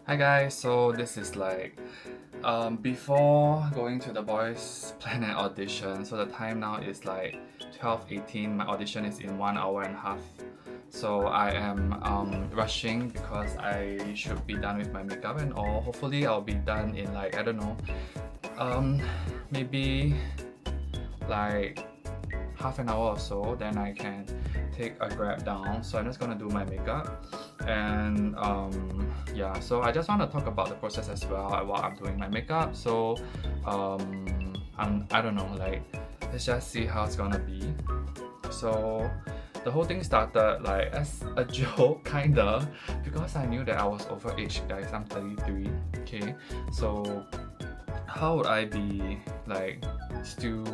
Hi guys, so this is like before going to the Boys Planet audition. So the time now is like 12:18. My audition is in 1 hour and a half. So I am rushing because I should be done with my makeup and all. Hopefully I'll be done in like, I don't know, um maybe like half an hour or so, then I can take a grab down. So I'm just gonna do my makeup and yeah, so I just want to talk about the process as well while I'm doing my makeup. So I don't know, like let's just see how it's gonna be. So the whole thing started like as a joke kinda, because I knew that I was overage, guys. I'm 33. Okay, so how would I be like still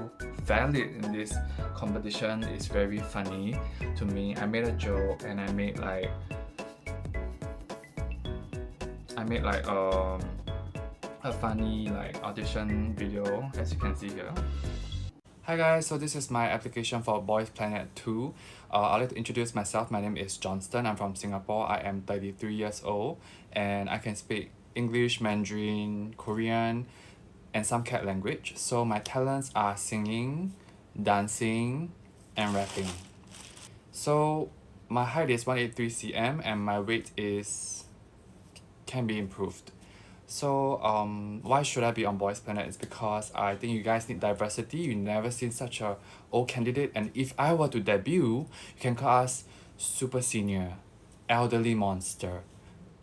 valid in this competition? Is very funny to me. I made a joke and I made like a funny like audition video, as you can see here. Hi guys, so this is my application for Boys Planet 2. I'd like to introduce myself. My name is Johnstan. I'm from Singapore. I am 33 years old and I can speak English, Mandarin, Korean, and some cat language. So my talents are singing, dancing, and rapping. So my height is 183 cm and my weight can be improved. So why should I be on Boys Planet? It's because I think you guys need diversity. You never seen such a old candidate, and if I were to debut, you can call us super senior, elderly monster,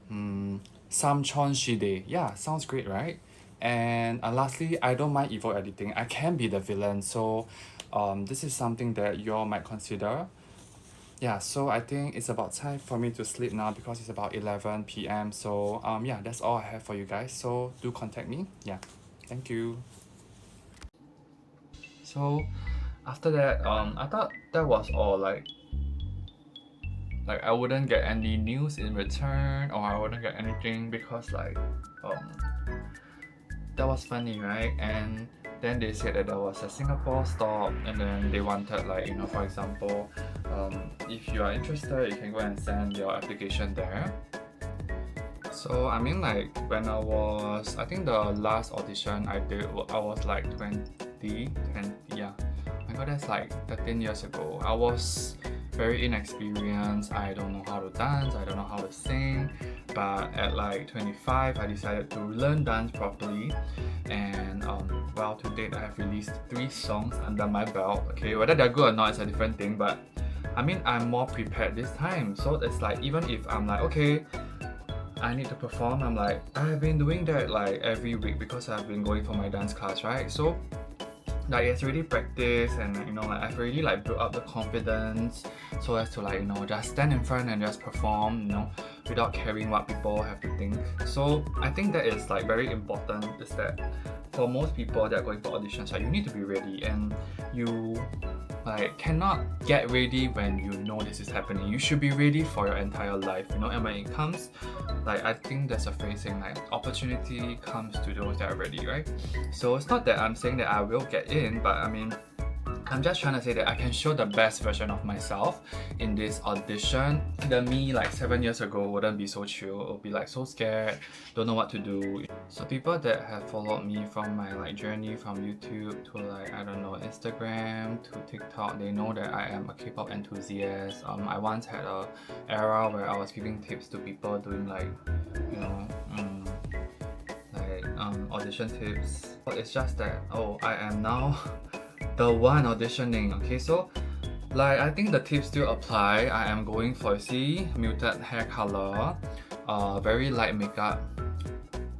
Samchon Shide. Yeah, sounds great, right? And lastly, I don't mind evil editing. I can be the villain. So this is something that you all might consider. Yeah, so I think it's about time for me to sleep now because it's about 11 p.m. So yeah, that's all I have for you guys. So do contact me. Yeah, thank you. So after that, I thought that was all. Like I wouldn't get any news in return, or I wouldn't get anything because like that was funny, right? And then they said that there was a Singapore stop, and then they wanted like, you know, for example, if you are interested, you can go and send your application there. So I mean, like when I think the last audition I did, I was like 20, yeah. My god, that's like 13 years ago. I was very inexperienced. I don't know how to dance, I don't know how to sing. But at like 25, I decided to learn dance properly. And well, to date, I have released 3 songs under my belt. Okay, whether they're good or not is a different thing, but I mean, I'm more prepared this time. So it's like, even if I'm like, okay, I need to perform, I'm like, I've been doing that like every week because I've been going for my dance class, right? So like it's really practice, and you know, like I've really like built up the confidence so as to like, you know, just stand in front and just perform, you know, without caring what people have to think. So I think that is like very important, is that for most people that are going for auditions, like you need to be ready, and you like cannot get ready when you know this is happening. You should be ready for your entire life, you know. And when it comes, like I think there's a phrase saying like opportunity comes to those that are ready, right? So it's not that I'm saying that I will get in, but I mean, I'm just trying to say that I can show the best version of myself in this audition. The me like 7 years ago wouldn't be so chill. It would be like so scared, don't know what to do. So people that have followed me from my like journey from YouTube to like, I don't know, Instagram to TikTok, they know that I am a K-pop enthusiast. I once had a era where I was giving tips to people doing like, you know, audition tips. But it's just that, oh, I am now the one auditioning. Okay, so like I think the tips still apply. I am going for, see, muted hair color, very light makeup,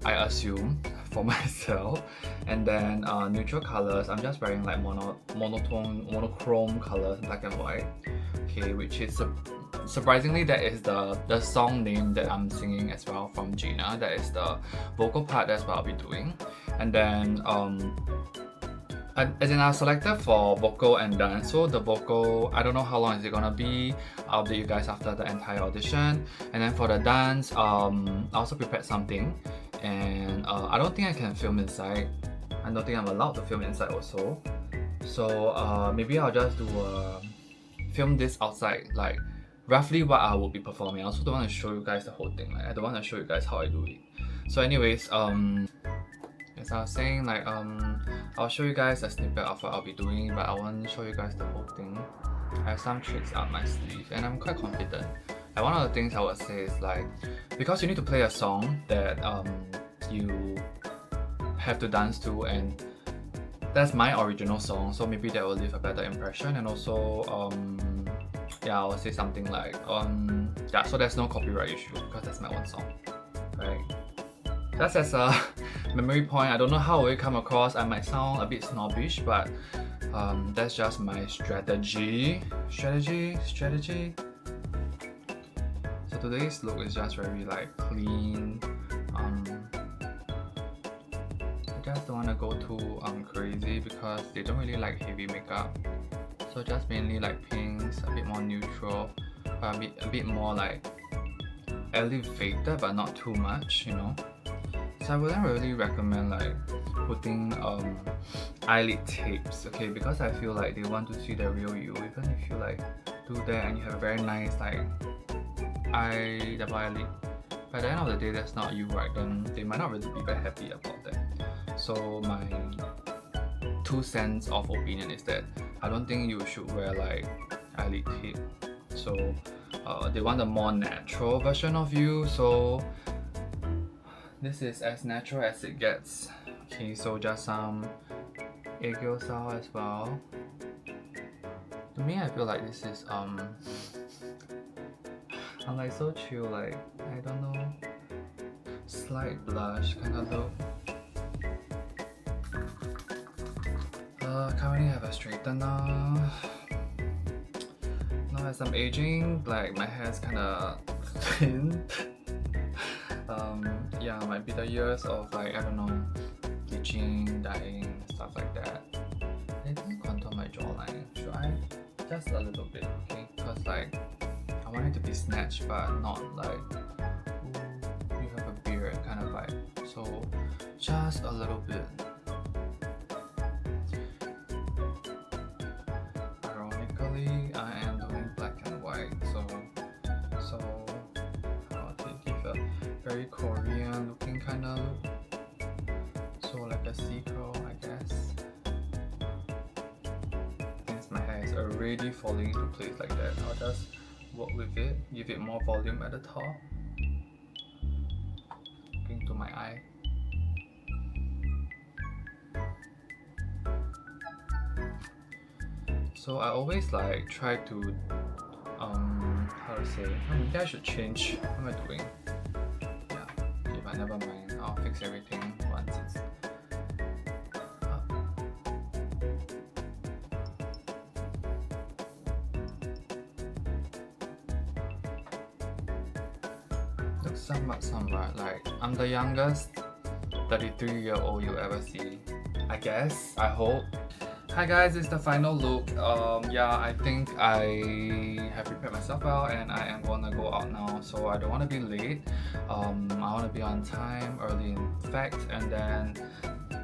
I assume, for myself, and then neutral colors. I'm just wearing like monochrome colors, black and white. Okay, which is surprisingly, that is the song name that I'm singing as well, from Gina. That is the vocal part. That's what I'll be doing. And then as in, I selected for vocal and dance. So the vocal, I don't know how long is it gonna be. I'll update you guys after the entire audition. And then for the dance, I also prepared something, and I don't think I can film inside. I don't think I'm allowed to film inside also. So maybe I'll just do film this outside, like roughly what I will be performing. I also don't want to show you guys the whole thing. Like, I don't want to show you guys how I do it. So anyways, as I was saying, like I'll show you guys a snippet of what I'll be doing, but I won't show you guys the whole thing. I have some tricks up my sleeve and I'm quite confident. And one of the things I would say is like, because you need to play a song that you have to dance to, and that's my original song, so maybe that will leave a better impression. And also yeah, I will say something like yeah, so there's no copyright issue because that's my own song, right? That's as a memory point. I don't know how it will come across. I might sound a bit snobbish, but that's just my strategy. So today's look is just very like clean. I just don't want to go too crazy because they don't really like heavy makeup. So just mainly like pinks, a bit more neutral, a bit more like elevated but not too much, you know. So I wouldn't really recommend like putting eyelid tapes, okay, because I feel like they want to see the real you. Even if you like do that and you have a very nice like double eyelid, by the end of the day that's not you, right? Then they might not really be very happy about that. So my 2 cents of opinion is that I don't think you should wear like eyelid tape. So they want a more natural version of you, so this is as natural as it gets. Okay, so just some aegyo style as well. To me, I feel like this is I'm like so chill, like I don't know, slight blush kind of look. Currently I have a straightener. Now as I'm aging, like my hair is kind of thin. Yeah, might be the years of like, I don't know, bleaching, dyeing, stuff like that. I didn't contour my jawline. Should I? Just a little bit, okay? Because like, I want it to be snatched but not like, ooh, you have a beard kind of vibe. So just a little bit. Ironically, I am doing black and white, so I'll give a very Korean looking kind of look. So like a C-curl, I guess. Since my hair is already falling into place like that, I'll just work with it, give it more volume at the top. Looking to my eye. So I always like try to how to say, maybe I should change. What am I doing? Yeah, okay, but never mind, I'll fix everything once it's up. Looks somewhat like I'm the youngest 33-year-old you'll ever see, I guess, I hope. Hi guys, it's the final look. Yeah, I think I have prepared myself well and I am gonna go out now, so I don't want to be late. I want to be on time, early in fact, and then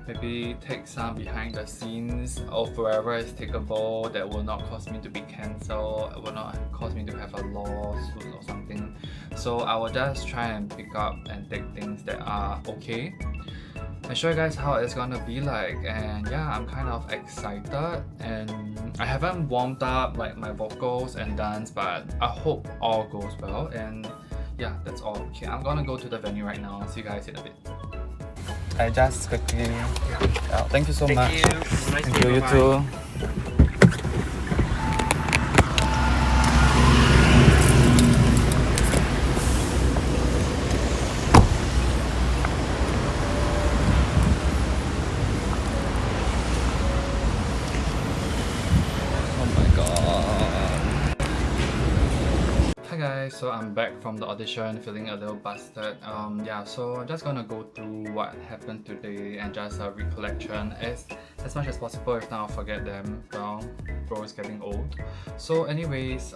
maybe take some behind the scenes of wherever is takeable that will not cause me to be cancelled, will not cause me to have a lawsuit or something. So I will just try and pick up and take things that are okay and show you guys how it's gonna be like. And yeah, I'm kind of excited and I haven't warmed up like my vocals and dance, but I hope all goes well. And yeah, that's all. Okay, I'm gonna go to the venue right now. See you guys in a bit. I just quickly out. Thank you so much. Thank you, you too. So I'm back from the audition feeling a little busted. Yeah, so I'm just gonna go through what happened today and just a recollection as much as possible. If not, I'll forget them. Well, bro is getting old. So anyways,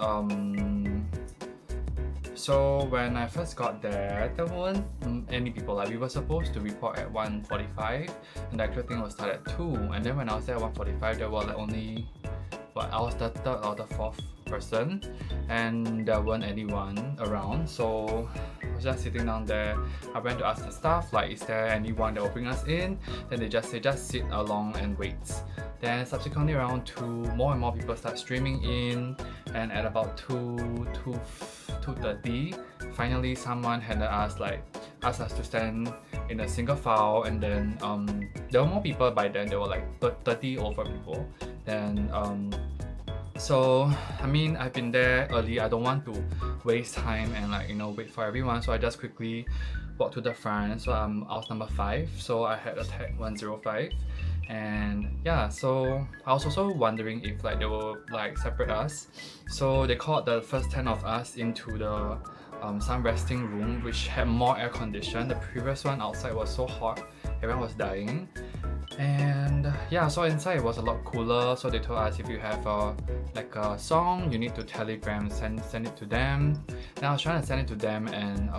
so when I first got there weren't any people. Like we were supposed to report at 1:45 and the actual thing was start at 2, and then when I was there at 1:45 there were like only but I was the third or the fourth person, and there weren't anyone around. So I was just sitting down there. I went to ask the staff, like, is there anyone that will bring us in? Then they just say, just sit along and wait. Then subsequently around 2, more and more people start streaming in, and at about 2:30, finally someone had asked us to stand in a single file, and then there were more people by then. There were like 30 over people. Then so I mean, I've been there early. I don't want to waste time and wait for everyone, so I just quickly walked to the front. So I was number 5, so I had a tag 105. And yeah, so I was also wondering if they will separate us. So they called the first 10 of us into the some resting room which had more air condition. The previous one outside was so hot, everyone was dying. And yeah, so inside it was a lot cooler. So they told us, if you have a song, you need to telegram, send it to them. Then I was trying to send it to them, and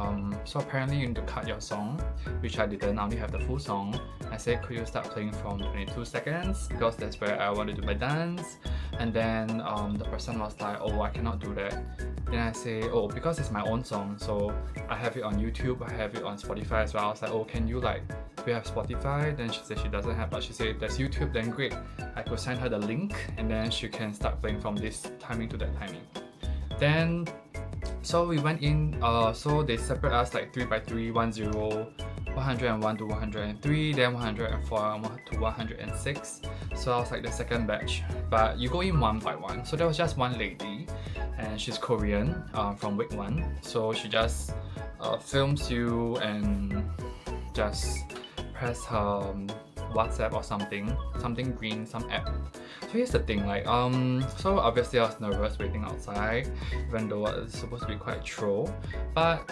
so apparently you need to cut your song, which I didn't. I only have the full song. I said, could you start playing from 22 seconds, because that's where I want to do my dance. And then the person was like, oh, I cannot do that. Then I say, oh, because it's my own song, so I have it on YouTube, I have it on Spotify as well. I was like, oh, can you do you have Spotify? Then she said she doesn't have, but she said if there's YouTube, then great. I could send her the link, and then she can start playing from this timing to that timing. Then so we went in, so they separate us 3 by 3, 10, 101 to 103, then 104 to 106. So I was the second batch, but you go in one by one. So there was just one lady, and she's Korean, from week 1. So she just films you and just press her WhatsApp or something green, some app. So here's the thing, so obviously I was nervous waiting outside, even though it's supposed to be quite chill. But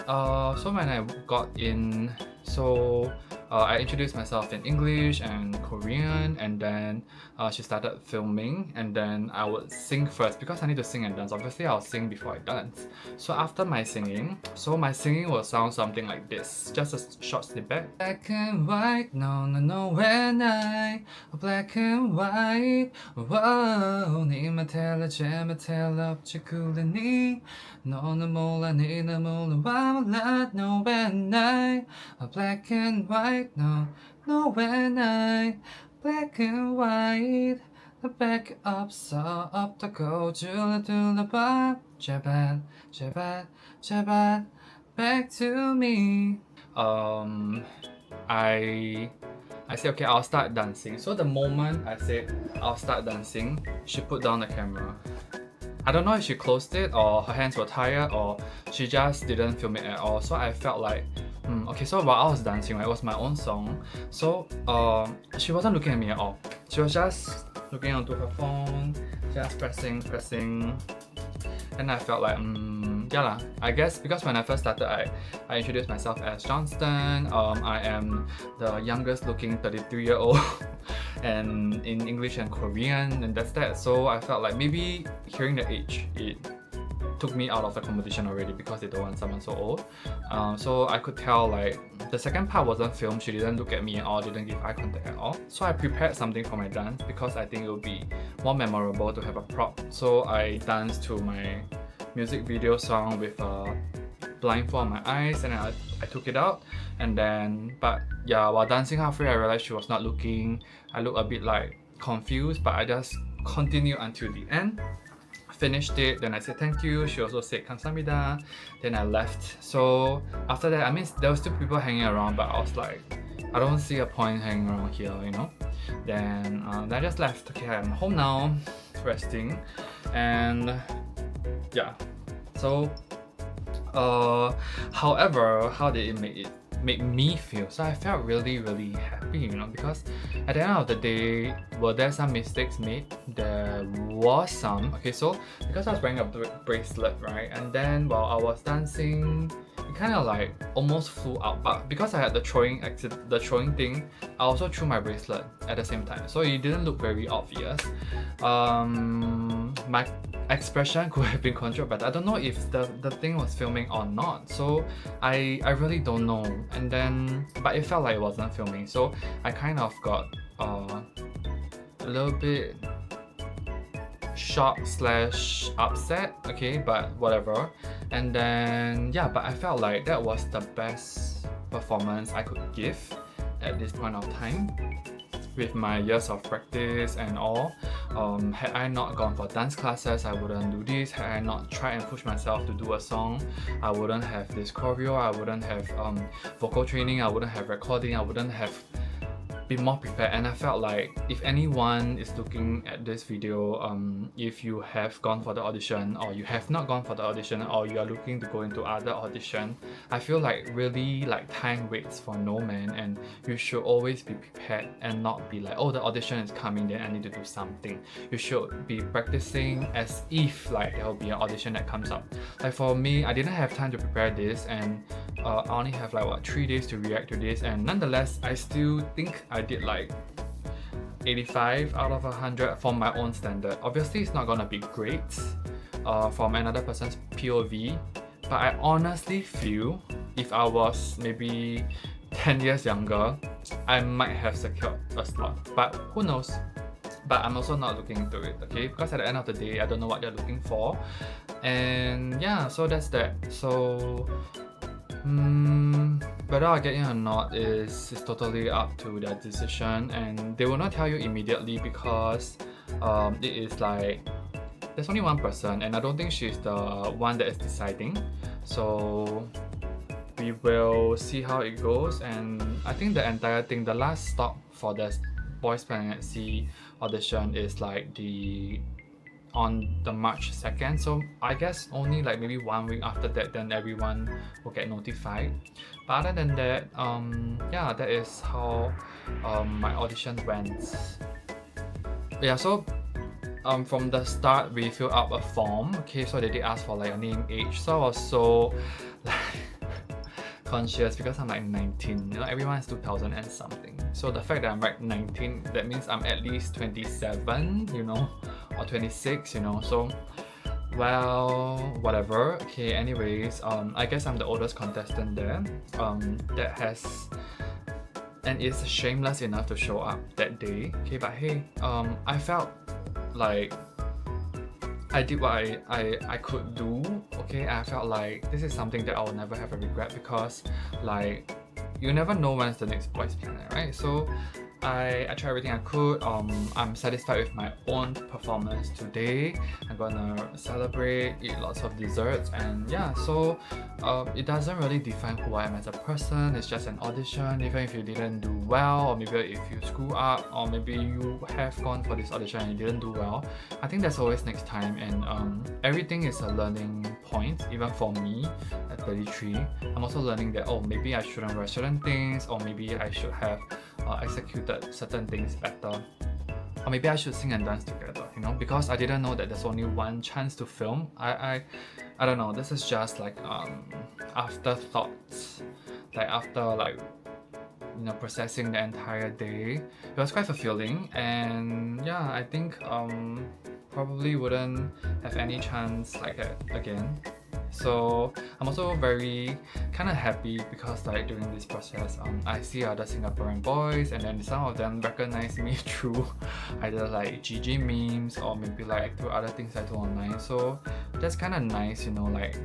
so when I got in, so I introduced myself in English and Korean, and then she started filming, and then I would sing first because I need to sing and dance. Obviously I'll sing before I dance. So after my singing, my singing will sound something like this, just a short snippet. Black and white, no, when I black and white, whoa, 니만 tell 제만 tell 없지 그러니 너는 몰라 니는 몰라 몰라 no when I black and white, no when I black and white, back up so up the go 둘러봐 제발 back to me. I said, okay, I'll start dancing. So the moment I said I'll start dancing, she put down the camera. I don't know if she closed it, or her hands were tired, or she just didn't film it at all. So I felt like, okay, so while I was dancing, it was my own song. So she wasn't looking at me at all. She was just looking onto her phone, just pressing. And I felt like, yeah lah. I guess because when I first started, I introduced myself as Johnstan. I am the youngest looking 33-year-old and in English and Korean, and that's that. So I felt like maybe hearing the age, it took me out of the competition already because they don't want someone so old. So I could tell the second part wasn't filmed. She didn't look at me at all, didn't give eye contact at all. So I prepared something for my dance because I think it would be more memorable to have a prop. So I danced to my music video song with a blindfold on my eyes, and I took it out. And then, but yeah, while dancing halfway, I realized she was not looking. I looked a bit confused, but I just continued until the end. Finished it, then I said thank you. She also said 감사합니다. Then I left. So after that, I mean, there were still people hanging around, but I was like, I don't see a point hanging around here, Then I just left. Okay, I'm home now, resting, and yeah. So however, how did it make me feel? So I felt really happy, because at the end of the day, were there some mistakes made? There was some. Okay, so because I was wearing a bracelet, right, and then while I was dancing, it kind of almost flew out, but because I had the throwing thing, I also threw my bracelet at the same time, so it didn't look very obvious. My expression could have been controlled, but I don't know if the thing was filming or not, so I really don't know. And then, but it felt like it wasn't filming, so I kind of got a little bit shocked slash upset, okay, but whatever. And then yeah, but I felt like that was the best performance I could give at this point of time with my years of practice and all. Had I not gone for dance classes, I wouldn't do this. Had I not tried and pushed myself to do a song, I wouldn't have this choreo, I wouldn't have vocal training, I wouldn't have recording, I wouldn't have be more prepared. And I felt like if anyone is looking at this video, if you have gone for the audition or you have not gone for the audition or you are looking to go into other audition, I feel like really like time waits for no man, and you should always be prepared and not be like, oh, the audition is coming, then I need to do something. You should be practicing as if like there will be an audition that comes up. Like for me, I didn't have time to prepare this, and I only have like what 3 days to react to this, and nonetheless I still think I did like 85 out of 100 from my own standard. Obviously it's not gonna be great from another person's POV, but I honestly feel if I was maybe 10 years younger, I might have secured a slot, but who knows. But I'm also not looking into it, okay, because at the end of the day I don't know what they're looking for. And yeah, so that's that. So whether I get in or not is totally up to their decision, and they will not tell you immediately because it is like there's only one person, and I don't think she's the one that is deciding. So we will see how it goes. And I think the entire thing, the last stop for the Boys Planet C audition is like on the March 2nd, so I guess only like maybe 1 week after that then everyone will get notified. But other than that, yeah, that is how my audition went. Yeah, so from the start we filled out a form, okay, so they did ask for like a name, age, so I was so like conscious because I'm like 19, you know, everyone is 2000 and something. So the fact that I'm like 19, that means I'm at least 27, you know, or 26, you know, so well, whatever. Okay, anyways, I guess I'm the oldest contestant there that has and is shameless enough to show up that day. Okay, but hey, I felt like I did what I could do. Okay, I felt like this is something that I will never have a regret, because like you never know when's the next Boys Planet, right? So I tried everything I could. I'm satisfied with my own performance today. I'm gonna celebrate, eat lots of desserts, and yeah, so it doesn't really define who I am as a person. It's just an audition. Even if you didn't do well, or maybe if you screw up, or maybe you have gone for this audition and you didn't do well, I think there's always next time, and everything is a learning point. Even for me at 33, I'm also learning that, oh, maybe I shouldn't wear certain things, or maybe I should have executed certain things better, or maybe I should sing and dance together, you know, because I didn't know that there's only one chance to film. I don't know, this is just like afterthoughts, like after like, you know, processing the entire day. It was quite fulfilling, and yeah, I think probably wouldn't have any chance like that again. So I'm also very kind of happy because like during this process, I see other Singaporean boys, and then some of them recognize me through either like GG memes or maybe like through other things I do online. So that's kind of nice, you know, like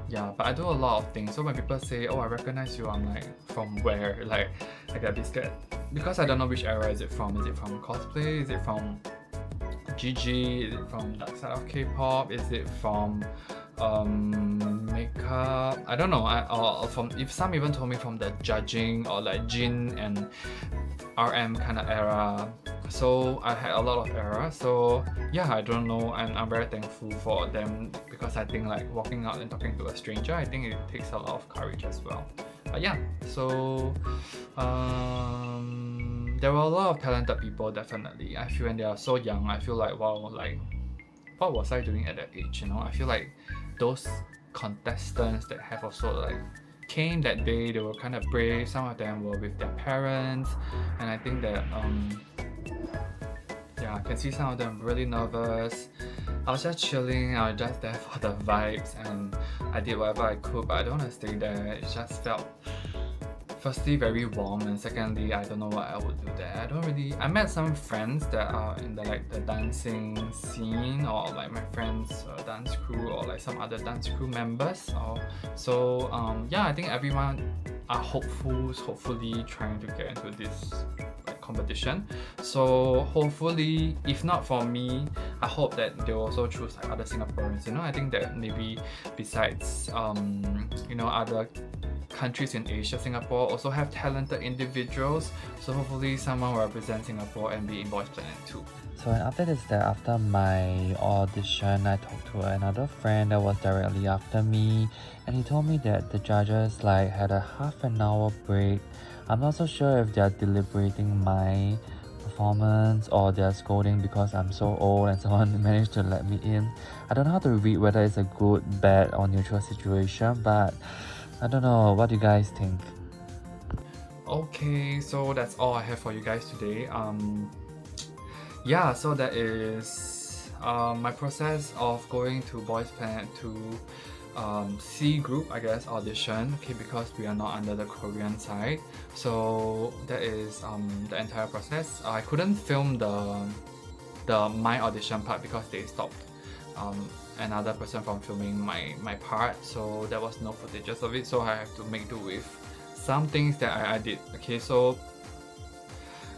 yeah. But I do a lot of things, so when people say, oh, I recognize you, I'm like, from where? Like I get a bit scared because I don't know which era is it from. Is it from cosplay? Is it from GG? Is it from that side of K-pop? Is it from makeup? I don't know. Or from, if some even told me from the judging or like Jin and RM kind of era. So I had a lot of era. So yeah, I don't know, and I'm very thankful for them, because I think like walking out and talking to a stranger, I think it takes a lot of courage as well. But yeah, so there were a lot of talented people, definitely. I feel when they are so young, I feel like, wow, like what was I doing at that age, you know? I feel like those contestants that have also like came that day, they were kind of brave. Some of them were with their parents, and I think that yeah, I can see some of them really nervous. I was just chilling, I was just there for the vibes, and I did whatever I could, but I don't want to stay there. It just felt firstly very warm, and secondly I don't know what I would do there. I met some friends that are in the dancing scene, or like my friends dance crew, or like some other dance crew members, or so yeah, I think everyone are hopefully trying to get into this like competition. So hopefully, if not for me, I hope that they'll also choose like other Singaporeans. I think that maybe besides other countries in Asia, Singapore also have talented individuals. So hopefully someone will represent Singapore and be in Boys Planet too. So an update is that after my audition, I talked to another friend that was directly after me, and he told me that the judges like had a half an hour break. I'm not so sure if they're deliberating my performance or they're scolding because I'm so old and someone managed to let me in. I don't know how to read whether it's a good, bad or neutral situation, but I don't know. What do you guys think? Okay, so that's all I have for you guys today. Yeah, so that is my process of going to Boys Planet to C group, I guess, audition. Okay, because we are not under the Korean side, so that is the entire process. I couldn't film the my audition part because they stopped another person from filming my part, so there was no footages of it, so I have to make do with some things that I did. Okay, so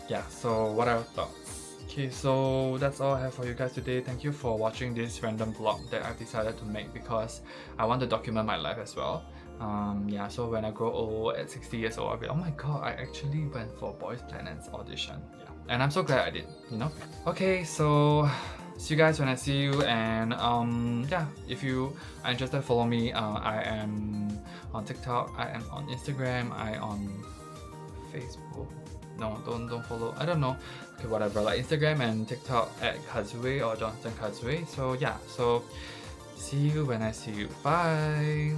yeah, so what are your thoughts? Okay, so that's all I have for you guys today. Thank you for watching this random vlog that I've decided to make because I want to document my life as well. Yeah, so when I grow old at 60 years old, I'll be, oh my god, I actually went for Boys Planet's audition. Yeah, and I'm so glad I did, Okay, so see you guys when I see you, and yeah, if you are interested, follow me. I am on TikTok, I am on Instagram, I on Facebook. No, don't follow. I don't know. Okay, whatever. Like Instagram and TikTok at Kazue or Johnstan Kazue. So yeah, so see you when I see you. Bye.